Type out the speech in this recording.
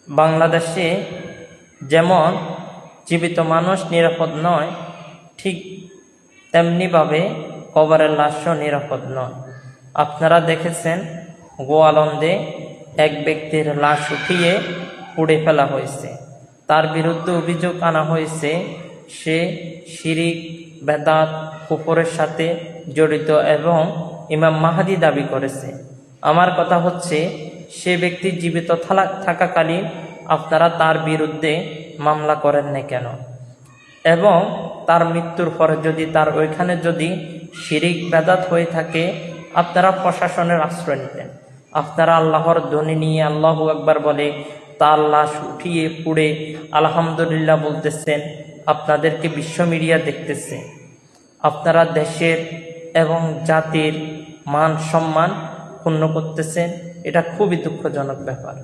বাংলাদেশে যেমন জীবিত মানুষ নিরাপদ নয়, ঠিক তেমনিভাবে কবরের লাশও নিরাপদ নয়। আপনারা দেখেছেন গোয়ালন্দে এক ব্যক্তির লাশ উঠিয়ে পুড়ে ফেলা হয়েছে। তার বিরুদ্ধে অভিযোগ আনা হয়েছে সে শিরিক, বেদাত, কুফরের সাথে জড়িত এবং ইমাম মাহদী দাবি করেছে। আমার কথা হচ্ছে, সে ব্যক্তি জীবিত থাকাকালীন আপনারা তার বিরুদ্ধে মামলা করেন না কেন? এবং তার মৃত্যুর পরে যদি তার ওইখানে যদি শিরিক, বেদাত হয়ে থাকে, আপনারা প্রশাসনের আশ্রয় নিতেন। আপনারা আল্লাহর ধ্বনি নিয়ে আল্লাহু আকবার বলে তার লাশ উঠিয়ে পুড়ে আলহামদুলিল্লাহ বলতেছেন, আপনাদেরকে বিশ্ব মিডিয়া দেখতেছে। আপনারা দেশের এবং জাতির মান সম্মান ক্ষুণ্ণ করতেছেন। এটা খুবই দুঃখজনক ব্যাপার।